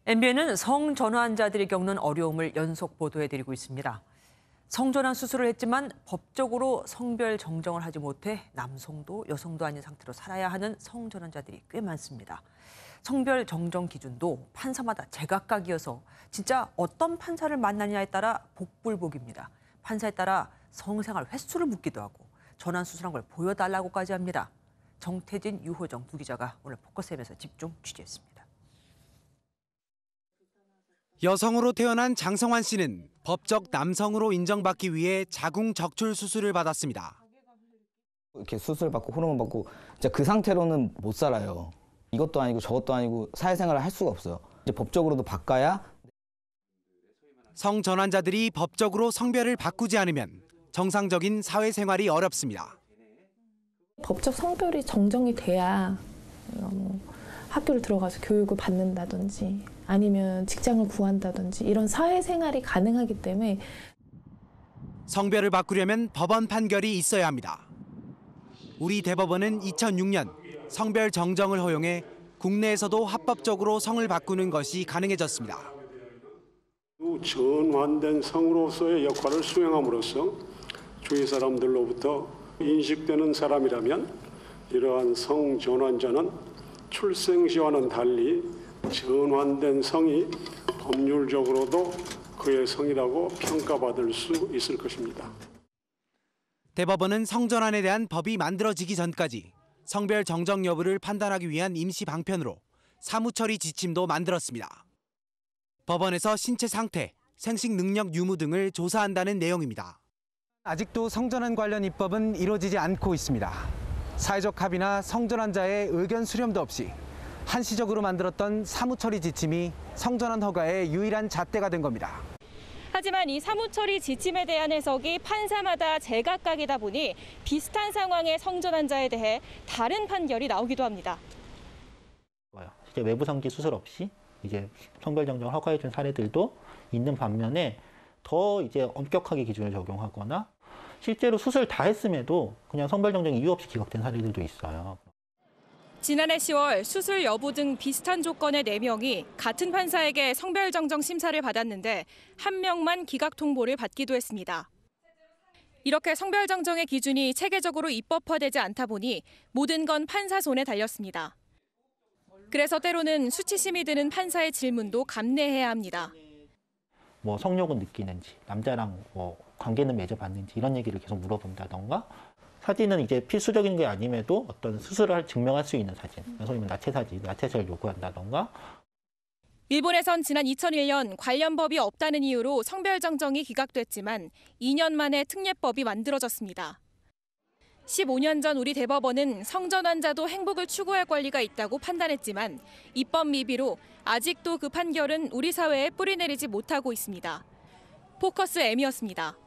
MBN은 성전환자들이 겪는 어려움을 연속 보도해드리고 있습니다. 성전환 수술을 했지만 법적으로 성별 정정을 하지 못해 남성도 여성도 아닌 상태로 살아야 하는 성전환자들이 꽤 많습니다. 성별 정정 기준도 판사마다 제각각이어서 진짜 어떤 판사를 만나냐에 따라 복불복입니다. 판사에 따라 성생활 횟수를 묻기도 하고 전환 수술한 걸 보여달라고까지 합니다. 정태진, 유호정 두 기자가 오늘 포커스엠에서 집중 취재했습니다. 여성으로 태어난 장성환 씨는 법적 남성으로 인정받기 위해 자궁 적출 수술을 받았습니다. 이렇게 수술 받고 호르몬 받고 진짜 그 상태로는 못 살아요. 이것도 아니고 저것도 아니고 사회생활을 할 수가 없어요. 이제 법적으로도 바꿔야. 성전환자들이 법적으로 성별을 바꾸지 않으면 정상적인 사회생활이 어렵습니다. 법적 성별이 정정이 돼야 학교를 들어가서 교육을 받는다든지 아니면 직장을 구한다든지 이런 사회생활이 가능하기 때문에 성별을 바꾸려면 법원 판결이 있어야 합니다. 우리 대법원은 2006년 성별 정정을 허용해 국내에서도 합법적으로 성을 바꾸는 것이 가능해졌습니다. 전환된 성으로서의 역할을 수행함으로써 주위 사람들로부터 인식되는 사람이라면 이러한 성전환자는 출생 시와는 달리 전환된 성이 법률적으로도 그의 성이라고 평가받을 수 있을 것입니다. 대법원은 성전환에 대한 법이 만들어지기 전까지 성별 정정 여부를 판단하기 위한 임시 방편으로 사무처리 지침도 만들었습니다. 법원에서 신체 상태, 생식 능력 유무 등을 조사한다는 내용입니다. 아직도 성전환 관련 입법은 이루어지지 않고 있습니다. 사회적 합의나 성전환자의 의견 수렴도 없이 한시적으로 만들었던 사무처리 지침이 성전환 허가의 유일한 잣대가 된 겁니다. 하지만 이 사무처리 지침에 대한 해석이 판사마다 제각각이다 보니 비슷한 상황의 성전환자에 대해 다른 판결이 나오기도 합니다. 실제 외부 성기 수술 없이 이제 성별 정정을 허가해 준 사례들도 있는 반면에 더 이제 엄격하게 기준을 적용하거나 실제로 수술 다 했음에도 그냥 성별 정정 이유 없이 기각된 사례들도 있어요. 지난해 10월 수술 여부 등 비슷한 조건의 4명이 같은 판사에게 성별 정정 심사를 받았는데 1명만 기각 통보를 받기도 했습니다. 이렇게 성별 정정의 기준이 체계적으로 입법화되지 않다 보니 모든 건 판사 손에 달렸습니다. 그래서 때로는 수치심이 드는 판사의 질문도 감내해야 합니다. 뭐 성욕은 느끼는지, 남자랑 뭐 관계는 맺어봤는지 이런 얘기를 계속 물어본다던가, 사진은 이제 필수적인 게 아님에도 어떤 수술을 증명할 수 있는 사진, 소위 나체 사진, 나체를 요구한다던가. 일본에선 지난 2001년 관련 법이 없다는 이유로 성별 정정이 기각됐지만 2년 만에 특례법이 만들어졌습니다. 15년 전 우리 대법원은 성전환자도 행복을 추구할 권리가 있다고 판단했지만 입법 미비로 아직도 그 판결은 우리 사회에 뿌리내리지 못하고 있습니다. 포커스 M이었습니다.